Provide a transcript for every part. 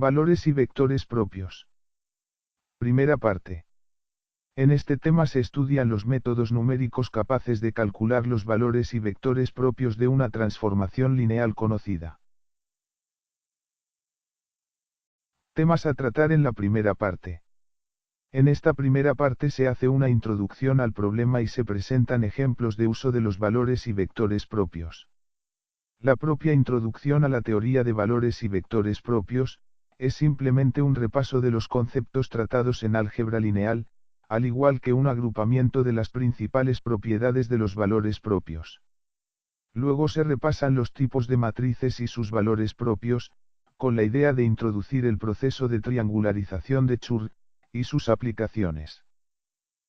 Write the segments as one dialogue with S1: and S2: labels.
S1: Valores y vectores propios. Primera parte. En este tema se estudian los métodos numéricos capaces de calcular los valores y vectores propios de una transformación lineal conocida. Temas a tratar en la primera parte. En esta primera parte se hace una introducción al problema y se presentan ejemplos de uso de los valores y vectores propios. La propia introducción a la teoría de valores y vectores propios, es simplemente un repaso de los conceptos tratados en álgebra lineal, al igual que un agrupamiento de las principales propiedades de los valores propios. Luego se repasan los tipos de matrices y sus valores propios, con la idea de introducir el proceso de triangularización de Chur, y sus aplicaciones.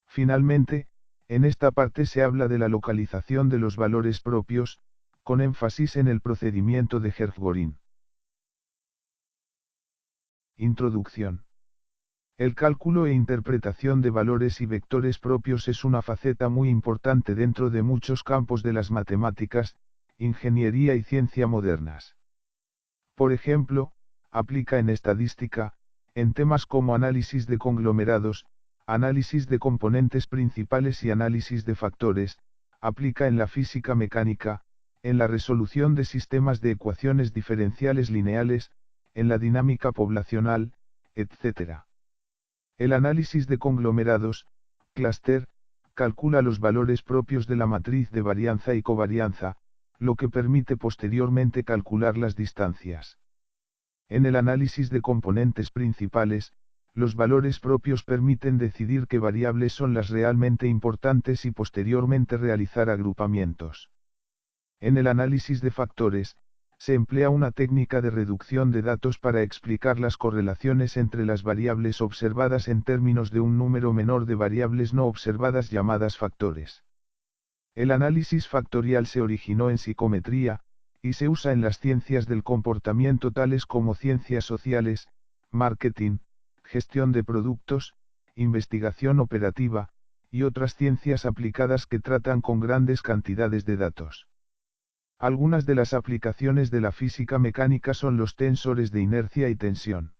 S1: Finalmente, en esta parte se habla de la localización de los valores propios, con énfasis en el procedimiento de Hertzsprung. Introducción. El cálculo e interpretación de valores y vectores propios es una faceta muy importante dentro de muchos campos de las matemáticas, ingeniería y ciencia modernas. Por ejemplo, aplica en estadística, en temas como análisis de conglomerados, análisis de componentes principales y análisis de factores, aplica en la física mecánica, en la resolución de sistemas de ecuaciones diferenciales lineales, en la dinámica poblacional, etc. El análisis de conglomerados, clúster, calcula los valores propios de la matriz de varianza y covarianza, lo que permite posteriormente calcular las distancias. En el análisis de componentes principales, los valores propios permiten decidir qué variables son las realmente importantes y posteriormente realizar agrupamientos. En el análisis de factores, se emplea una técnica de reducción de datos para explicar las correlaciones entre las variables observadas en términos de un número menor de variables no observadas llamadas factores. El análisis factorial se originó en psicometría, y se usa en las ciencias del comportamiento tales como ciencias sociales, marketing, gestión de productos, investigación operativa, y otras ciencias aplicadas que tratan con grandes cantidades de datos. Algunas de las aplicaciones de la física mecánica son los tensores de inercia y tensión.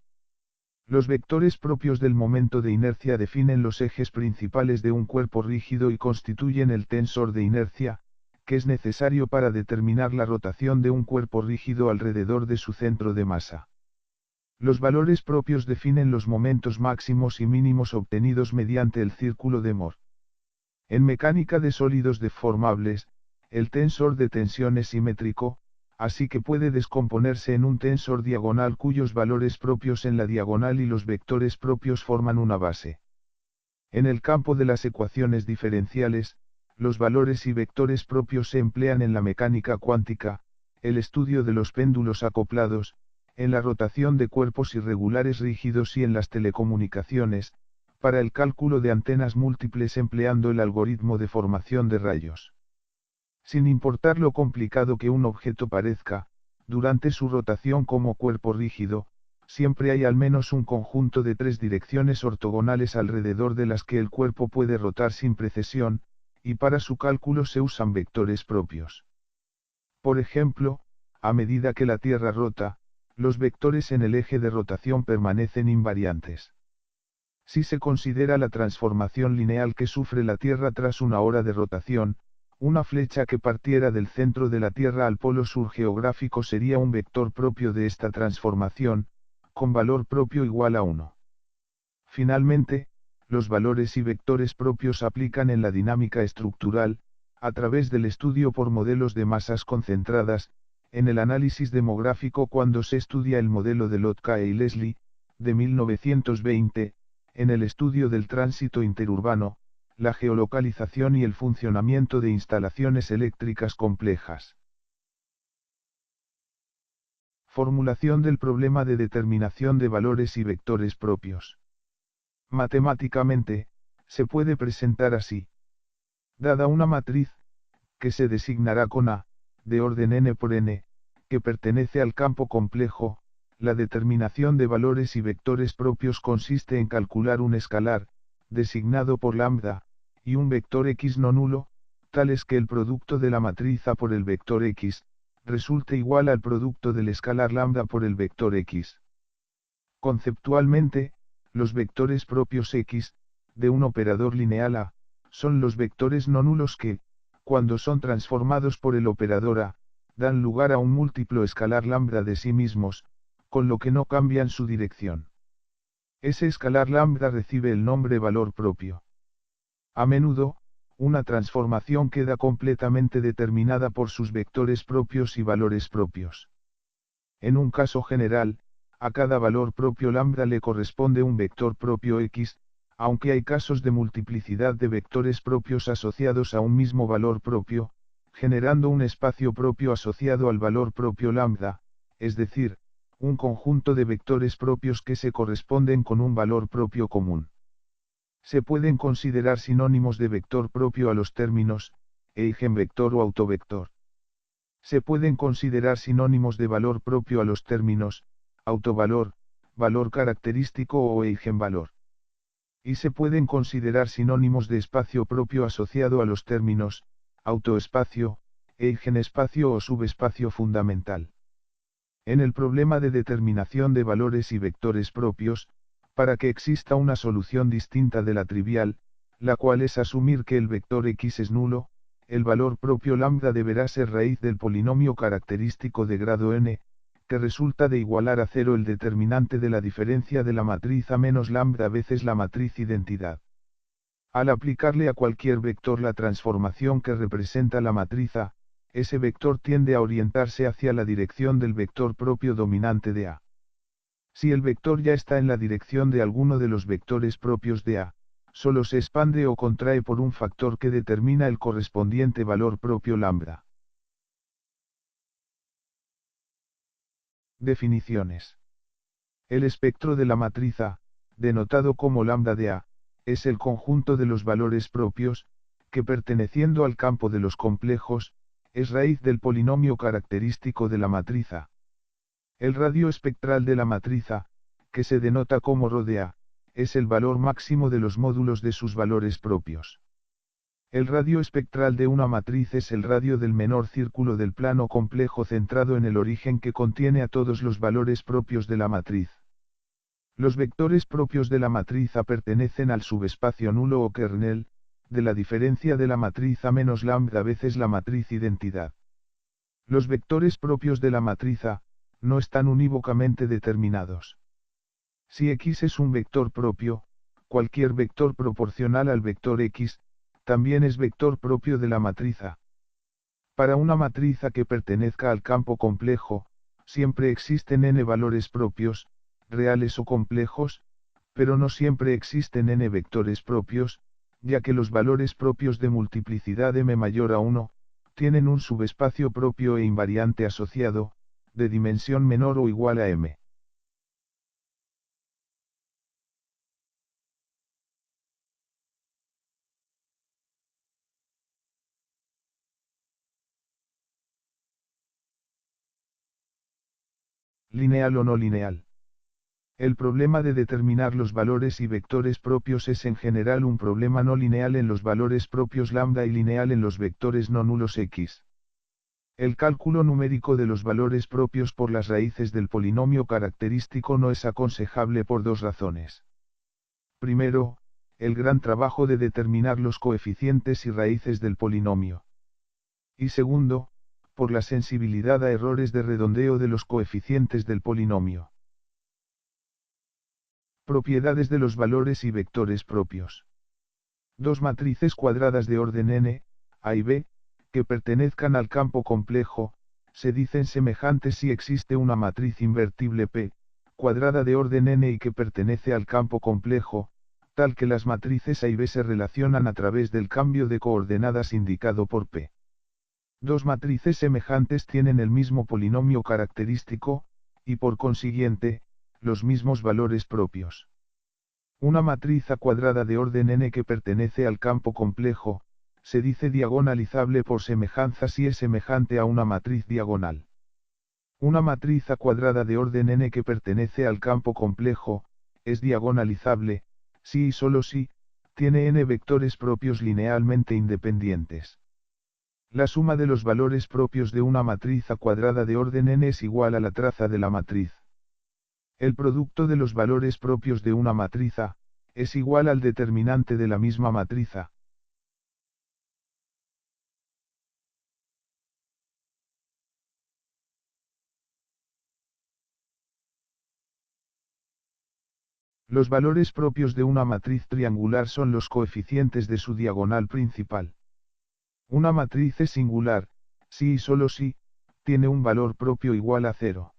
S1: Los vectores propios del momento de inercia definen los ejes principales de un cuerpo rígido y constituyen el tensor de inercia, que es necesario para determinar la rotación de un cuerpo rígido alrededor de su centro de masa. Los valores propios definen los momentos máximos y mínimos obtenidos mediante el círculo de Moore. En mecánica de sólidos deformables, el tensor de tensión es simétrico, así que puede descomponerse en un tensor diagonal cuyos valores propios en la diagonal y los vectores propios forman una base. En el campo de las ecuaciones diferenciales, los valores y vectores propios se emplean en la mecánica cuántica, el estudio de los péndulos acoplados, en la rotación de cuerpos irregulares rígidos y en las telecomunicaciones, para el cálculo de antenas múltiples empleando el algoritmo de formación de rayos. Sin importar lo complicado que un objeto parezca, durante su rotación como cuerpo rígido, siempre hay al menos un conjunto de 3 direcciones ortogonales alrededor de las que el cuerpo puede rotar sin precesión, y para su cálculo se usan vectores propios. Por ejemplo, a medida que la Tierra rota, los vectores en el eje de rotación permanecen invariantes. Si se considera la transformación lineal que sufre la Tierra tras una hora de rotación, una flecha que partiera del centro de la Tierra al polo sur geográfico sería un vector propio de esta transformación, con valor propio igual a 1. Finalmente, los valores y vectores propios aplican en la dinámica estructural, a través del estudio por modelos de masas concentradas, en el análisis demográfico cuando se estudia el modelo de Lotka y Leslie, de 1920, en el estudio del tránsito interurbano, la geolocalización y el funcionamiento de instalaciones eléctricas complejas. Formulación del problema de determinación de valores y vectores propios. Matemáticamente, se puede presentar así. Dada una matriz, que se designará con A, de orden n por n, que pertenece al campo complejo, la determinación de valores y vectores propios consiste en calcular un escalar, designado por lambda, y un vector x no nulo, tal es que el producto de la matriz A por el vector x, resulte igual al producto del escalar lambda por el vector x. Conceptualmente, los vectores propios X, de un operador lineal A, son los vectores no nulos que, cuando son transformados por el operador A, dan lugar a un múltiplo escalar lambda de sí mismos, con lo que no cambian su dirección. Ese escalar lambda recibe el nombre valor propio. A menudo, una transformación queda completamente determinada por sus vectores propios y valores propios. En un caso general, a cada valor propio lambda le corresponde un vector propio X, aunque hay casos de multiplicidad de vectores propios asociados a un mismo valor propio, generando un espacio propio asociado al valor propio lambda, es decir, un conjunto de vectores propios que se corresponden con un valor propio común. Se pueden considerar sinónimos de vector propio a los términos, eigenvector o autovector. Se pueden considerar sinónimos de valor propio a los términos, autovalor, valor característico o eigenvalor. Y se pueden considerar sinónimos de espacio propio asociado a los términos, autoespacio, eigenespacio o subespacio fundamental. En el problema de determinación de valores y vectores propios, para que exista una solución distinta de la trivial, la cual es asumir que el vector X es nulo, el valor propio lambda deberá ser raíz del polinomio característico de grado n, que resulta de igualar a cero el determinante de la diferencia de la matriz A menos lambda veces la matriz identidad. Al aplicarle a cualquier vector la transformación que representa la matriz A, ese vector tiende a orientarse hacia la dirección del vector propio dominante de A. Si el vector ya está en la dirección de alguno de los vectores propios de A, solo se expande o contrae por un factor que determina el correspondiente valor propio lambda. Definiciones. El espectro de la matriz A, denotado como lambda de A, es el conjunto de los valores propios, que perteneciendo al campo de los complejos, es raíz del polinomio característico de la matriz A. El radio espectral de la matriz A, que se denota como ρ de A, es el valor máximo de los módulos de sus valores propios. El radio espectral de una matriz es el radio del menor círculo del plano complejo centrado en el origen que contiene a todos los valores propios de la matriz. Los vectores propios de la matriz A pertenecen al subespacio nulo o kernel, de la diferencia de la matriz A menos lambda veces la matriz identidad. Los vectores propios de la matriz A, no están unívocamente determinados. Si X es un vector propio, cualquier vector proporcional al vector X, también es vector propio de la matriz A. Para una matriz A que pertenezca al campo complejo, siempre existen n valores propios, reales o complejos, pero no siempre existen n vectores propios, ya que los valores propios de multiplicidad m mayor a 1, tienen un subespacio propio e invariante asociado, de dimensión menor o igual a m. Lineal o no lineal. El problema de determinar los valores y vectores propios es en general un problema no lineal en los valores propios lambda y lineal en los vectores no nulos X. El cálculo numérico de los valores propios por las raíces del polinomio característico no es aconsejable por dos razones. Primero, el gran trabajo de determinar los coeficientes y raíces del polinomio. Y segundo, por la sensibilidad a errores de redondeo de los coeficientes del polinomio. Propiedades de los valores y vectores propios. Dos matrices cuadradas de orden n, A y B, que pertenezcan al campo complejo, se dicen semejantes si existe una matriz invertible P, cuadrada de orden n y que pertenece al campo complejo, tal que las matrices A y B se relacionan a través del cambio de coordenadas indicado por P. Dos matrices semejantes tienen el mismo polinomio característico, y por consiguiente, los mismos valores propios. Una matriz A cuadrada de orden n que pertenece al campo complejo, se dice diagonalizable por semejanza si es semejante a una matriz diagonal. Una matriz A cuadrada de orden n que pertenece al campo complejo, es diagonalizable, si y solo si, tiene n vectores propios linealmente independientes. La suma de los valores propios de una matriz A cuadrada de orden n es igual a la traza de la matriz. El producto de los valores propios de una matriz A, es igual al determinante de la misma matriz A. Los valores propios de una matriz triangular son los coeficientes de su diagonal principal. Una matriz es singular, si y solo si, tiene un valor propio igual a 0.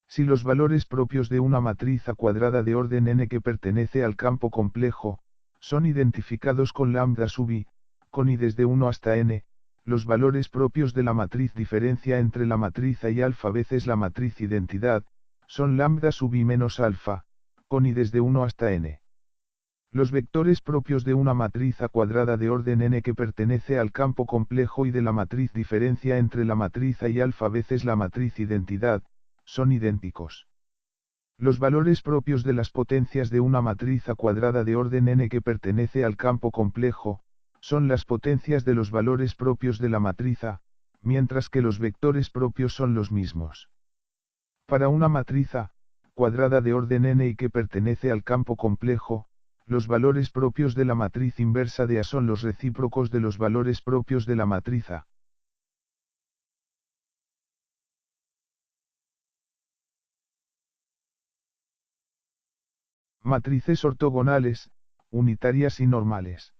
S1: Si los valores propios de una matriz A cuadrada de orden n que pertenece al campo complejo, son identificados con lambda sub i, con i desde 1 hasta n, los valores propios de la matriz diferencia entre la matriz A y alfa veces la matriz identidad, son lambda sub i menos alfa, con i desde 1 hasta n. Los vectores propios de una matriz A cuadrada de orden n que pertenece al campo complejo y de la matriz diferencia entre la matriz A y alfa veces la matriz identidad, son idénticos. Los valores propios de las potencias de una matriz A cuadrada de orden n que pertenece al campo complejo, son las potencias de los valores propios de la matriz A, mientras que los vectores propios son los mismos. Para una matriz A, cuadrada de orden n y que pertenece al campo complejo, los valores propios de la matriz inversa de A son los recíprocos de los valores propios de la matriz A. Matrices ortogonales, unitarias y normales.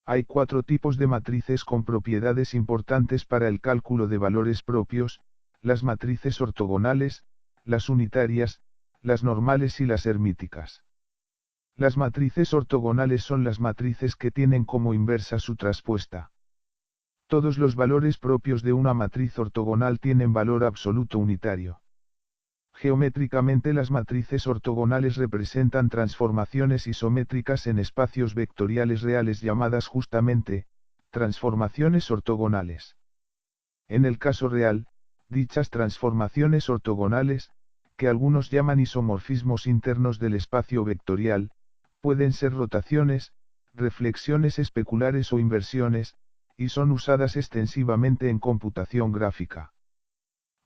S1: Hay 4 tipos de matrices con propiedades importantes para el cálculo de valores propios: las matrices ortogonales, las unitarias, las normales y las hermíticas. Las matrices ortogonales son las matrices que tienen como inversa su traspuesta. Todos los valores propios de una matriz ortogonal tienen valor absoluto unitario. Geométricamente las matrices ortogonales representan transformaciones isométricas en espacios vectoriales reales llamadas justamente, transformaciones ortogonales. En el caso real, dichas transformaciones ortogonales, que algunos llaman isomorfismos internos del espacio vectorial, pueden ser rotaciones, reflexiones especulares o inversiones, y son usadas extensivamente en computación gráfica.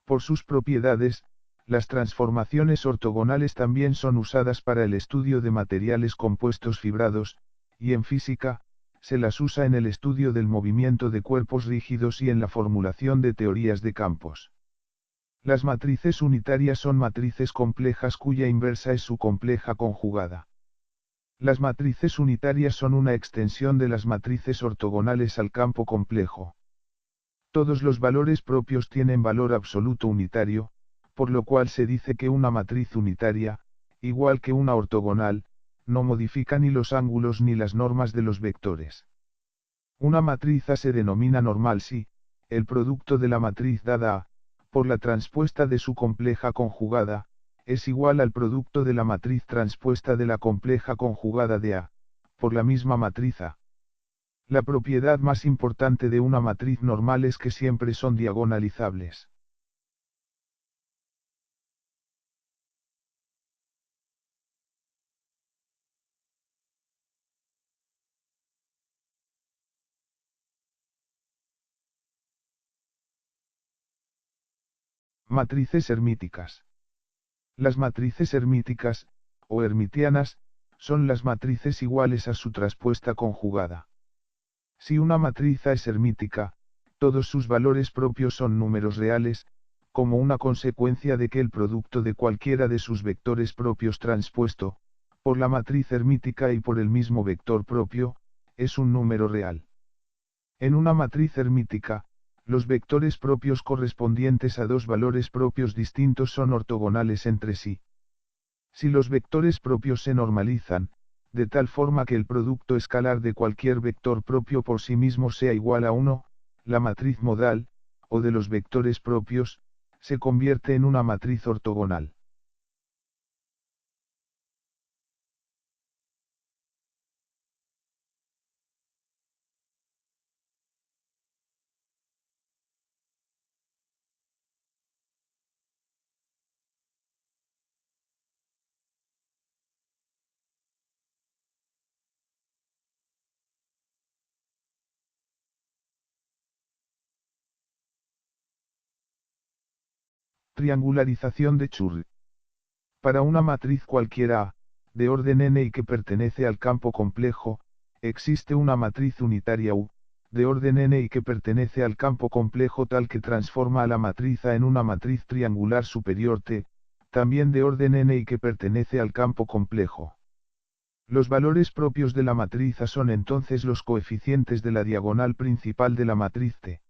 S1: Por sus propiedades, las transformaciones ortogonales también son usadas para el estudio de materiales compuestos fibrados, y en física, se las usa en el estudio del movimiento de cuerpos rígidos y en la formulación de teorías de campos. Las matrices unitarias son matrices complejas cuya inversa es su compleja conjugada. Las matrices unitarias son una extensión de las matrices ortogonales al campo complejo. Todos los valores propios tienen valor absoluto unitario, por lo cual se dice que una matriz unitaria, igual que una ortogonal, no modifica ni los ángulos ni las normas de los vectores. Una matriz A se denomina normal si, el producto de la matriz dada A, por la transpuesta de su compleja conjugada, es igual al producto de la matriz transpuesta de la compleja conjugada de A, por la misma matriz A. La propiedad más importante de una matriz normal es que siempre son diagonalizables. Matrices hermíticas. Las matrices hermíticas, o hermitianas, son las matrices iguales a su traspuesta conjugada. Si una matriz A es hermítica, todos sus valores propios son números reales, como una consecuencia de que el producto de cualquiera de sus vectores propios transpuesto, por la matriz hermítica y por el mismo vector propio, es un número real. En una matriz hermítica, los vectores propios correspondientes a dos valores propios distintos son ortogonales entre sí. Si los vectores propios se normalizan, de tal forma que el producto escalar de cualquier vector propio por sí mismo sea igual a 1, la matriz modal, o de los vectores propios, se convierte en una matriz ortogonal. Triangularización de Churri. Para una matriz cualquiera, de orden n y que pertenece al campo complejo, existe una matriz unitaria U, de orden n y que pertenece al campo complejo tal que transforma a la matriz A en una matriz triangular superior T, también de orden n y que pertenece al campo complejo. Los valores propios de la matriz A son entonces los coeficientes de la diagonal principal de la matriz T.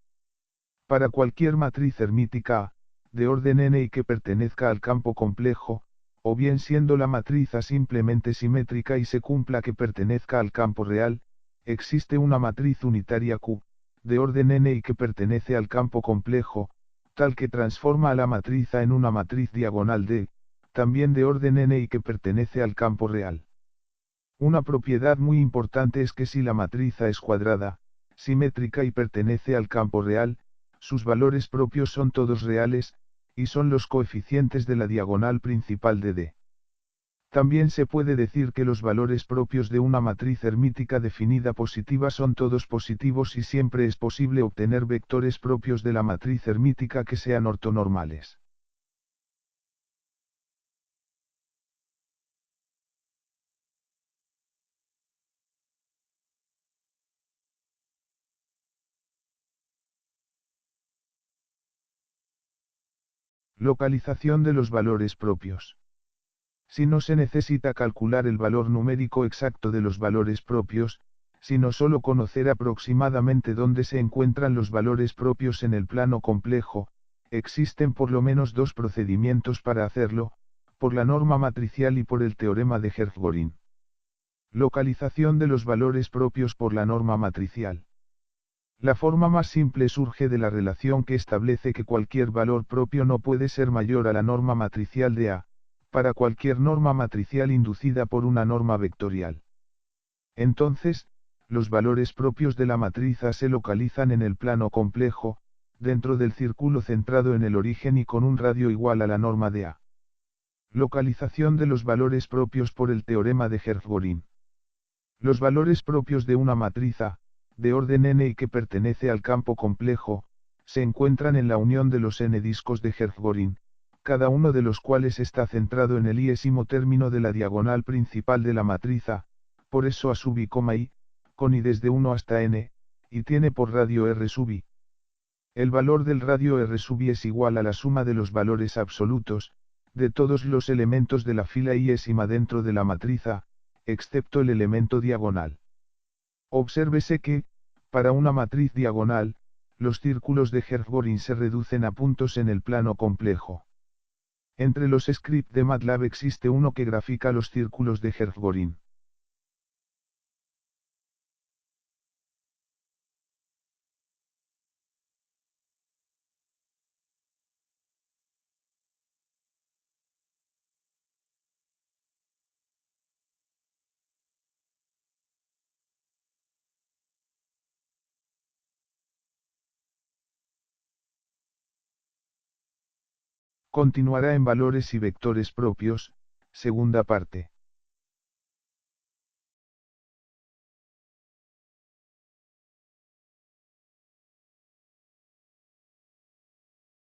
S1: Para cualquier matriz hermítica A, de orden n y que pertenezca al campo complejo, o bien siendo la matriz A simplemente simétrica y se cumpla que pertenezca al campo real, existe una matriz unitaria Q, de orden n y que pertenece al campo complejo, tal que transforma a la matriz A en una matriz diagonal D, también de orden n y que pertenece al campo real. Una propiedad muy importante es que si la matriz A es cuadrada, simétrica y pertenece al campo real, sus valores propios son todos reales, y son los coeficientes de la diagonal principal de D. También se puede decir que los valores propios de una matriz hermítica definida positiva son todos positivos y siempre es posible obtener vectores propios de la matriz hermítica que sean ortonormales. Localización de los valores propios. Si no se necesita calcular el valor numérico exacto de los valores propios, sino solo conocer aproximadamente dónde se encuentran los valores propios en el plano complejo, existen por lo menos dos procedimientos para hacerlo, por la norma matricial y por el teorema de Hertzsprung. Localización de los valores propios por la norma matricial. La forma más simple surge de la relación que establece que cualquier valor propio no puede ser mayor a la norma matricial de A, para cualquier norma matricial inducida por una norma vectorial. Entonces, los valores propios de la matriz A se localizan en el plano complejo, dentro del círculo centrado en el origen y con un radio igual a la norma de A. Localización de los valores propios por el teorema de Hertzsprung. Los valores propios de una matriz A, de orden n y que pertenece al campo complejo, se encuentran en la unión de los n discos de Hertzsprung, cada uno de los cuales está centrado en el iésimo término de la diagonal principal de la matriz A, por eso A sub i, i, con i desde 1 hasta n, y tiene por radio r sub i. El valor del radio r sub i es igual a la suma de los valores absolutos, de todos los elementos de la fila iésima dentro de la matriz A, excepto el elemento diagonal. Obsérvese que, para una matriz diagonal, los círculos de Hertzsprung se reducen a puntos en el plano complejo. Entre los scripts de MATLAB existe uno que grafica los círculos de Hertzsprung. Continuará en valores y vectores propios, segunda parte.